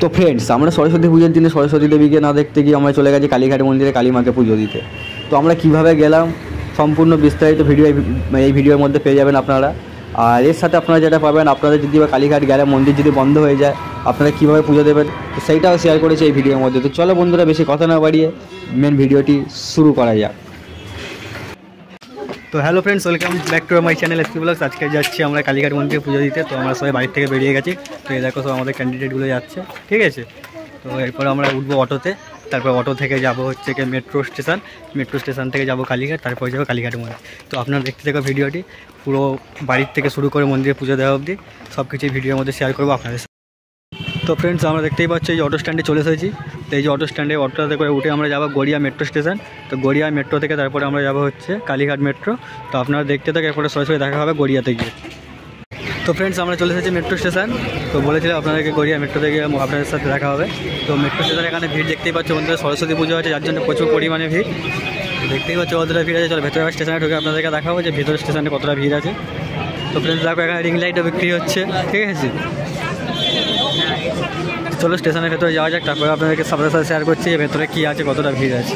তো ফ্রেন্ডস, আমরা সরস্বতী পুজোর দিনে সরস্বতী দেবীকে না দেখতে গিয়ে আমরা চলে গেছি কালীঘাট মন্দিরে কালী মাকে পুজো দিতে। তো আমরা কীভাবে গেলাম সম্পূর্ণ বিস্তারিত ভিডিও এই ভিডিওর মধ্যে পেয়ে যাবেন আপনারা। আর এর সাথে আপনারা যেটা পাবেন, আপনাদের যদি বা কালীঘাট গেলে মন্দির যদি বন্ধ হয়ে যায় আপনারা কীভাবে পুজো দেবেন তো সেইটাও শেয়ার করেছি এই ভিডিওর মধ্যে। তো চলো বন্ধুরা, বেশি কথা না বাড়িয়ে মেন ভিডিওটি শুরু করা যাক। তো hello friends, welcome back to my channel SP blogs. আজকে যাচ্ছি আমরা কালীঘাট মন্দিরে পুজো দিতে। তো আমরা সবাই বাড়ির থেকে বেরিয়ে গেছি। তো এই দেখো সব আমাদের ক্যান্ডিডেটগুলো যাচ্ছে, ঠিক আছে। তো এরপর আমরা উঠবো অটোতে, তারপর অটো থেকে যাব হচ্ছে কি মেট্রো স্টেশন থেকে যাব কালীঘাট, তারপর যাবো কালীঘাট মন্দির। তো আপনারা দেখতে থাকো ভিডিওটি, পুরো বাড়ির থেকে শুরু করে মন্দিরে পুজো দেওয়া অবধি সব কিছু ভিডিওর মধ্যে শেয়ার করবো আপনাদের। তো ফ্রেন্ডস, আমরা দেখতেই পাচ্ছি এই যে অটো স্ট্যান্ডে চলে এসেছি। তো এই যে অটো স্ট্যান্ডে অটোতে করে উঠে আমরা যাবো গড়িয়া মেট্রো স্টেশন। তো গড়িয়া মেট্রো থেকে তারপরে আমরা যাবো হচ্ছে কালীঘাট মেট্রো। তো আপনারা দেখতে থাকেন, এরপরে সরাসরি দেখা হবে গড়িয়াতে গিয়ে। তো ফ্রেন্ডস, আমরা চলে এসেছি মেট্রো স্টেশন। তো বলেছিলাম আপনাদেরকে গড়িয়া মেট্রোতে গিয়ে আপনাদের সাথে দেখা হবে। তো মেট্রো স্টেশনে এখানে ভিড় দেখতেই পাচ্ছি বন্ধুরা, সরস্বতী পুজো আছে যার জন্য প্রচুর পরিমাণে ভিড় দেখতেই পাচ্ছি। কতটা ভিড় আছে, চলো ভেতরে স্টেশনে ঢুকে আপনাদেরকে দেখাবো যে ভেতরের স্টেশনে কতটা ভিড় আছে। তো ফ্রেন্ডস দেখো, এখানে রিং লাইটও বিক্রি হচ্ছে, ঠিক আছে। চলো স্টেশনের ভেতরে যাওয়া যাক, তারপরে আপনাদেরকে সবার সাথে শেয়ার করছি যে ভেতরে কী আছে, কতটা ভিড় আছে।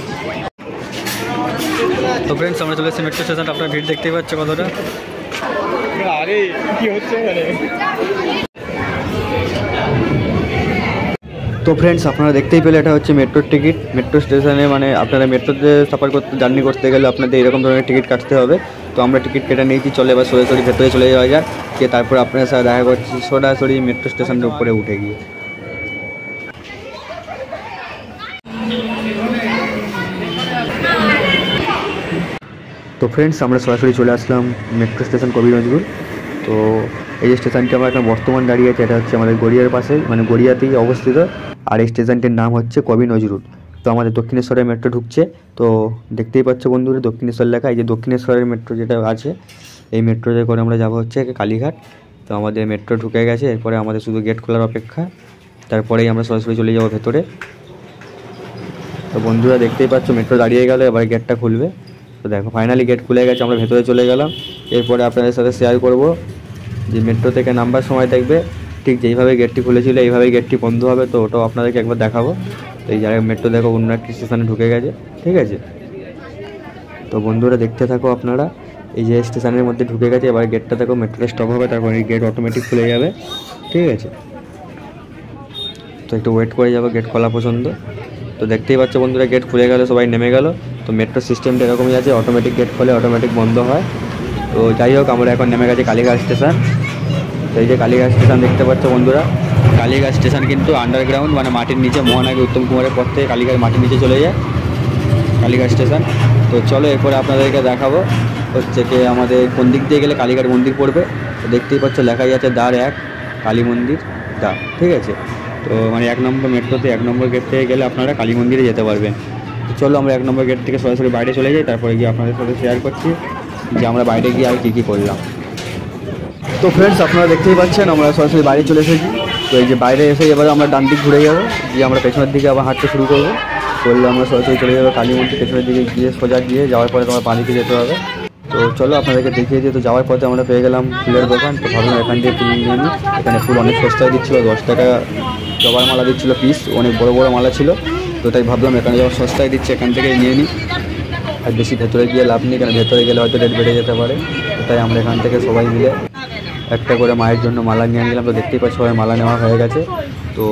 তো ফ্রেন্ডস, আমরা চলে এসেছি মেট্রো স্টেশন। আপনার ভিড় দেখতেই পাচ্ছ কতটা। তো ফ্রেন্ডস, আপনারা দেখতেই পেলে এটা হচ্ছে মেট্রোর টিকিট। মেট্রো স্টেশনে মানে আপনারা মেট্রোতে সফর করতে জার্নি করতে গেলে আপনাদের এরকম ধরনের টিকিট কাটতে হবে। তো আমরা টিকিট কেটে নিয়েছি, চলে এবার সরাসরি ভেতরে চলে যাওয়া যাক, গিয়ে তারপর আপনাদের সাথে দেখা করছি সরাসরি মেট্রো স্টেশনের উপরে উঠে গিয়ে। তো ফ্রেন্ডস, আমরা সরাসরি চলে আসলাম মেট্রো স্টেশন কবি নজরুল। তো এই যে স্টেশনটি আমরা এখন বর্তমান দাঁড়িয়ে আছে, এটা হচ্ছে আমাদের গড়িয়ার পাশে, মানে গড়িয়াতেই অবস্থিত। আর এই স্টেশনটির নাম হচ্ছে কবি নজরুল। তো আমাদের দক্ষিণেশ্বরের মেট্রো ঢুকছে। তো দেখতেই পাচ্ছ বন্ধুরা দক্ষিণেশ্বর লেখা। এই যে দক্ষিণেশ্বরের মেট্রো যেটা আছে, এই মেট্রোতে করে আমরা যাবো হচ্ছে কালীঘাট। তো আমাদের মেট্রো ঢুকে গেছে, এরপরে আমাদের শুধু গেট খোলার অপেক্ষা, তারপরেই আমরা সরাসরি চলে যাবো ভেতরে। তো বন্ধুরা দেখতেই পাচ্ছ মেট্রো দাঁড়িয়ে গেল, এবার গেটটা খুলবে। তো দেখো ফাইনালি গেট খুলে গেছে, আমরা ভেতরে চলে গেলাম। এরপরে আপনাদের সাথে শেয়ার করব যে মেট্রো থেকে নামবার সময় দেখবে ঠিক যেইভাবে গেটটি খুলেছিল এইভাবেই গেটটি বন্ধ হবে। তো ওটাও আপনাদেরকে একবার দেখাবো। তো এই জায়গায় মেট্রো দেখো অন্য একটি স্টেশনে ঢুকে গেছে, ঠিক আছে। তো বন্ধুরা দেখতে থাকো আপনারা, এই যে স্টেশনের মধ্যে ঢুকে গেছে, এবার গেটটা দেখো মেট্রোটা স্টপ হবে, তারপর এই গেট অটোমেটিক খুলে যাবে, ঠিক আছে। তো একটু ওয়েট করে যাবো গেট খোলা পর্যন্ত। তো দেখতেই পাচ্ছ বন্ধুরা গেট খুলে গেল, সবাই নেমে গেল। তো মেট্রো সিস্টেমটা এরকমই আছে, অটোমেটিক গেট খোলে অটোমেটিক বন্ধ হয়। তো যাই হোক, আমরা এখন নেমে গেছি কালীঘাট স্টেশন। তো এই যে কালীঘাট স্টেশন দেখতে পাচ্ছ বন্ধুরা, কালীঘাট স্টেশন কিন্তু আন্ডারগ্রাউন্ড, মানে মাটির নিচে। মহানায়ক উত্তম কুমারের পর থেকে কালীঘাট মাটির নিচে চলে যায় কালীঘাট স্টেশন। তো চলো এরপরে আপনাদেরকে দেখাবো হচ্ছে কি আমাদের কোন দিক দিয়ে গেলে কালীঘাট মন্দির পড়বে। তো দেখতেই পাচ্ছ লেখাই আছে দ্বার 1 কালী মন্দির দ্বার, ঠিক আছে। তো মানে 1 নম্বর মেট্রোতে 1 নম্বর গেট থেকে গেলে আপনারা কালী মন্দিরে যেতে পারবেন। তো চলো আমরা 1 নম্বর গেট থেকে সরাসরি বাইরে চলে যাই, তারপরে গিয়ে আপনাদের সাথে শেয়ার করছি যে আমরা বাইরে গিয়ে আর কী করলাম। তো ফ্রেন্ডস, আপনারা দেখতেই পাচ্ছেন আমরা সরাসরি বাইরে চলে এসেছি। তো এই যে বাইরে এসে এবার আমরা ডান দিক ঘুরে যাবো, গিয়ে আমরা পেছনের দিকে আবার হাঁটতে শুরু করবো। করলে আমরা সরাসরি চলে যাবো কালী মন্দির। পেছনের দিকে গিয়ে সোজা গিয়ে যাওয়ার পরে তোমার বাঁ দিকে যেতে হবে। তো চলো আপনাদেরকে দেখিয়ে দিই। তো যাওয়ার পথে আমরা পেয়ে গেলাম ফুলের দোকান। তো ভাবলাম এখান থেকে ফুল নিয়ে নিই। এখানে ফুল অনেক সস্তায় দিচ্ছিলো, 10 টাকা জবার মালা দিচ্ছিলো পিস, অনেক বড় বড় মালা ছিল। তো তাই ভাবলাম এখানে যাওয়ার সস্তায় দিচ্ছে, এখান থেকে নিয়ে নিই। আর বেশি ভেতরে গিয়ে লাভ নেই, কারণ ভেতরে গেলে হয়তো রেট বেড়ে যেতে পারে। তো তাই আমরা এখান থেকে সবাই মিলে একটা করে মায়ের জন্য মালা নিয়ে নিলাম। তো দেখতেই পাচ্ছি সবাই মালা নেওয়া হয়ে গেছে। তো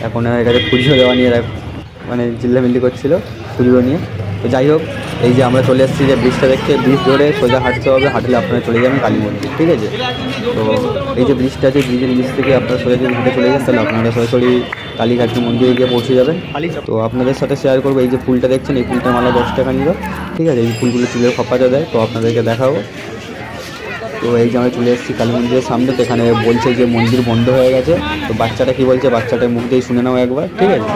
এখন এখানে পুজো দেওয়া নিয়ে মানে চিল্লামিল্লি করছিল পুজো নিয়ে। তো যাই হোক, এই যে আমরা চলে এসেছি যে ব্রিজটা দেখতে, ব্রিজ ধরে সোজা হাঁটতে হবে, হাঁটলে আপনারা চলে যাবেন কালী মন্দির, ঠিক আছে। তো এই যে ব্রিজটা আছে, ব্রিজ থেকে আপনারা সোজা যদি হেঁটে চলে যান তাহলে আপনারা সরাসরি কালীঘাট মন্দিরে গিয়ে পৌঁছে যাবেন। তো আপনাদের সাথে শেয়ার করবো এই যে ফুলটা দেখছেন, এই ফুলটা মালা 10 টাকা নিল, ঠিক আছে। এই ফুলগুলো চুলের খপাতে দেয়, তো আপনাদেরকে দেখাবো। তো এই যে আমরা চলে এসেছি কালী মন্দিরের সামনে। তো এখানে বলছে যে মন্দির বন্ধ হয়ে গেছে। তো বাচ্চাটা কি বলছে, বাচ্চাটার মুখ দিয়ে শুনে নাও একবার, ঠিক আছে।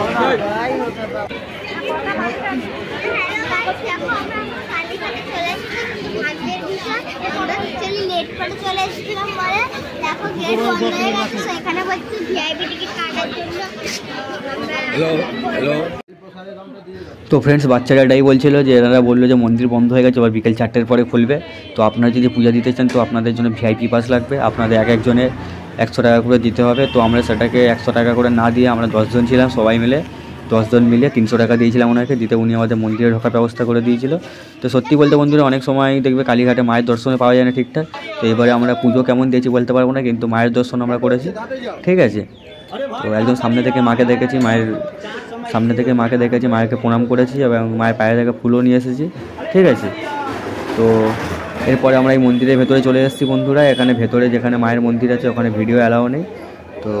তো ফ্রেন্ডস, বাচ্চারা এটাই বলছিল যে এনারা বললো যে মন্দির বন্ধ হয়ে গেছে, এবার বিকেল 4টের পরে খুলবে। তো আপনারা যদি পূজা দিতে চান তো আপনাদের জন্য ভিআইপি পাস লাগবে। আপনাদের এক একজনের 100 টাকা করে দিতে হবে। তো আমরা সেটাকে 100 টাকা করে না দিয়ে আমরা 10 জন ছিলাম, সবাই মিলে 10 জন মিলে 300 টাকা দিয়েছিলাম ওনাকে, দিতে উনি আমাদের মন্দিরে ঢোকার ব্যবস্থা করে দিয়েছিল। তো সত্যি বলতে বন্ধুরা অনেক সময় দেখবে কালীঘাটে মায়ের দর্শনে পাওয়া যায় না ঠিকঠাক। তো এবারে আমরা পুজো কেমন দিয়েছি বলতে পারবো না, কিন্তু মায়ের দর্শন আমরা করেছি, ঠিক আছে। তো একদম সামনে থেকে মাকে দেখেছি, মায়েরকে প্রণাম করেছি এবং মায়ের পায়ে থেকে ফুলও নিয়ে এসেছি, ঠিক আছে। তো এরপরে আমরা এই মন্দিরের ভেতরে চলে এসেছি বন্ধুরা। এখানে ভেতরে যেখানে মায়ের মন্দির আছে ওখানে ভিডিও অ্যালাউ নেই। তো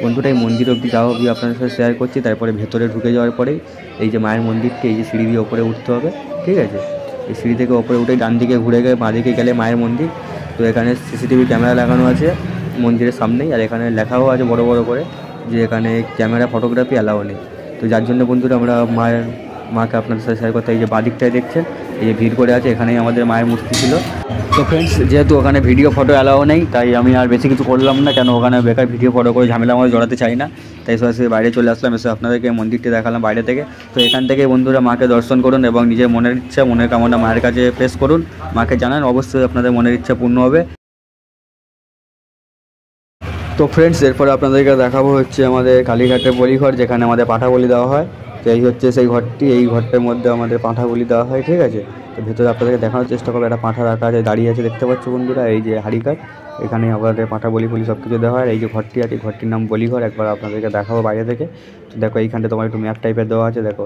বন্ধুরা এই মন্দির অবধি যাওয়া অবধি আপনাদের সাথে শেয়ার করছি। তারপরে ভেতরে ঢুকে যাওয়ার পরেই এই যে মায়ের মন্দিরটি, এই যে সিঁড়ি দিয়ে ওপরে উঠতে হবে, ঠিক আছে। এই সিঁড়ি থেকে ওপরে উঠে ডান দিকে ঘুরে গিয়ে বাঁ দিকে গেলে মায়ের মন্দির। তো এখানে সিসিটিভি ক্যামেরা লাগানো আছে মন্দিরের সামনেই, আর এখানে লেখাও আছে বড় বড় করে যে এখানে ক্যামেরা ফটোগ্রাফি অ্যালাউ নেই। তো যার জন্য বন্ধুরা আমরা মাকে আপনাদের সাথে শেয়ার করতে, এই যে বাঁ দিকটায় দেখছেন এই যে ভিড় করে আছে, এখানেই আমাদের মায়ের মূর্তি ছিল। তো ফ্রেন্ডস যেহেতু ওখানে ভিডিও ফটো অ্যালাউ নেই, তাই আমি আর বেশি কিছু করলাম না, কেন ওখানে বেকার ভিডিও ফটো করে ঝামেলা আমাদের জড়াতে চাই না। তাই সরাসরি বাইরে চলে আসলাম, এসে আপনাদেরকে মন্দিরটি দেখালাম বাইরে থেকে। তো এখান থেকে বন্ধুরা মাকে দর্শন করুন এবং নিজের মনের ইচ্ছা, মনের কামনা মায়ের কাছে পেশ করুন, মাকে জানান, অবশ্যই আপনাদের মনের ইচ্ছা পূর্ণ হবে। তো ফ্রেন্ডস এরপরে আপনাদেরকে দেখাবো হচ্ছে আমাদের কালীঘাটের বলিঘর, যেখানে আমাদের পাঁঠা বলি দেওয়া হয়। তো এই হচ্ছে সেই ঘরটি, এই ঘরটার মধ্যে আমাদের পাঁঠা বলি দেওয়া হয়, ঠিক আছে। তো ভেতরে আপনাদেরকে দেখানোর চেষ্টা করবো, একটা পাঁঠা রাখা আছে, দাঁড়িয়ে আছে, দেখতে পাচ্ছ বন্ধুরা, এই যে হাড়িকাঠ, এখানে আমাদের পাঁঠা বলি সব কিছু দেওয়া হয়। এই যে ঘরটি আছে, ঘরটির নাম বলিঘর, একবার আপনাদেরকে দেখাবো বাইরে থেকে। তো দেখো এইখানটা তোমার একটু ম্যাপ টাইপের দেওয়া আছে, দেখো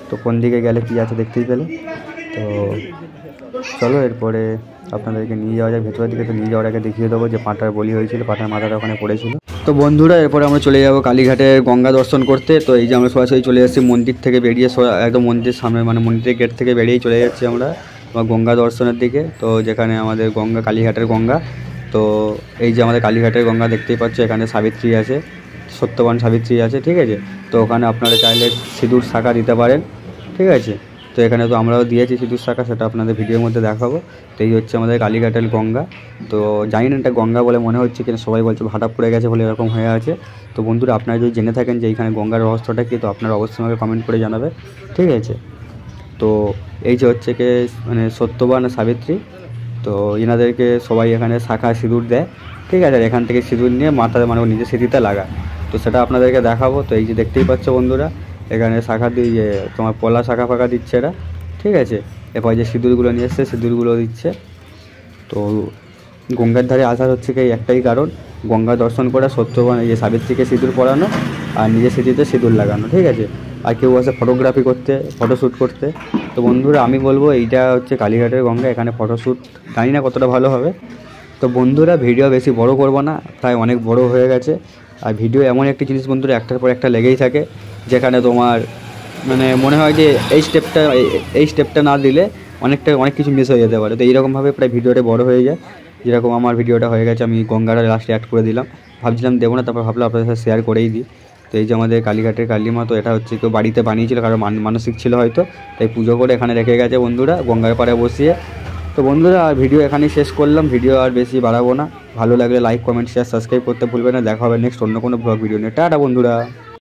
তো কোন দিকে গেলে কী আছে দেখতেই পেলে। তো চলো এরপরে আপনাদেরকে নিয়ে যাওয়া যায় ভেতরের দিকে। তো নিয়ে যাওয়ার আগে দেখিয়ে দেবো যে পাঁঠার বলি হয়েছিল, পাঁঠার মাথাটা ওখানে পড়েছিল। তো বন্ধুরা এরপরে আমরা চলে যাবো কালীঘাটে গঙ্গা দর্শন করতে। তো এই যে আমরা সরাসরি চলে এসেছি মন্দির থেকে বেরিয়ে, একদম মন্দিরের সামনে মানে মন্দিরের গেট থেকে বেরিয়েই চলে যাচ্ছি আমরা গঙ্গা দর্শনের দিকে। তো যেখানে আমাদের গঙ্গা, কালীঘাটের গঙ্গা। তো এই যে আমাদের কালীঘাটের গঙ্গা দেখতেই পাচ্ছ, এখানে সাবিত্রী আছে, সত্যবান সাবিত্রী আছে, ঠিক আছে। তো ওখানে আপনারা চাইলে সিঁদুর শাঁখা দিতে পারেন, ঠিক আছে। তো এখানে তো আমরাও দিয়েছি সিঁদুর শাঁখা, সেটা আপনাদের ভিডিওর মধ্যে দেখাবো। তো এই হচ্ছে আমাদের কালীঘাটের গঙ্গা। তো জানি না এটা গঙ্গা বলে মনে হচ্ছে, কিন্তু সবাই বলছে ভাটা পড়ে গেছে বলে এরকম হয়ে আছে। তো বন্ধুরা আপনারা যদি জেনে থাকেন যে এইখানে গঙ্গার রহস্যটা কী, তো আপনারা অবশ্যই আমাকে কমেন্ট করে জানাবে, ঠিক আছে। তো এই যে হচ্ছে কি মানে সত্যবান সাবিত্রী, তো এনাদেরকে সবাই এখানে শাঁখা সিঁদুর দেয়, ঠিক আছে। এখান থেকে সিঁদুর নিয়ে মাথায় মানে নিজের স্মৃতিতে লাগায়। তো সেটা আপনাদেরকে দেখাবো। তো এই যে দেখতেই পাচ্ছ বন্ধুরা, এখানে শাঁখা দিয়ে তোমার পলা শাঁখা ফাঁকা দিচ্ছে এরা, ঠিক আছে। এরপর যে সিঁদুরগুলো নিয়ে এসছে সিঁদুরগুলো দিচ্ছে। তো গঙ্গার ধারে আসার হচ্ছে কি একটাই কারণ, গঙ্গা দর্শন করা, সত্যবান এই যে সাবিত্রীকে সিঁদুর পরানো আর নিজের স্মৃতিতে সিঁদুর লাগানো, ঠিক আছে। আর কেউ আসে ফটোগ্রাফি করতে, ফটোশ্যুট করতে। তো বন্ধুরা আমি বলবো এইটা হচ্ছে কালীঘাটের গঙ্গা, এখানে ফটোশ্যুট জানি না কতটা ভালো হবে। তো বন্ধুরা ভিডিও বেশি বড় করব না, প্রায় অনেক বড় হয়ে গেছে। আর ভিডিও এমন একটি জিনিস বন্ধুরা, একটার পর একটা লেগেই থাকে, যেখানে তোমার মানে মনে হয় যে এই স্টেপটা না দিলে অনেক কিছু মিস হয়ে যেতে পারে। তো এইরকমভাবে প্রায় ভিডিওটা বড় হয়ে যায়, যেরকম আমার ভিডিওটা হয়ে গেছে। আমি গঙ্গাটা লাস্টে অ্যাড করে দিলাম, ভাবছিলাম দেবো না, তারপর ভাবলাম আপনাদের সাথে শেয়ার করেই দিই। তো এই যে আমাদের কালীঘাটের কালীমা, তো এটা হচ্ছে কেউ বাড়িতে বানিয়েছিল, কারণ মানসিক ছিল হয়তো, তাই পুজো করে এখানে রেখে গেছে বন্ধুরা গঙ্গার পাড়ে বসিয়ে। তো বন্ধুরা আর ভিডিও এখানেই শেষ করলাম, ভিডিও আর বেশি বাড়াবো না। ভালো লাগলে লাইক, কমেন্ট, শেয়ার, সাবস্ক্রাইব করতে ভুলবেন না। দেখা হবে নেক্সট অন্য কোনো ব্লগ ভিডিও নিয়ে। টাটা বন্ধুরা।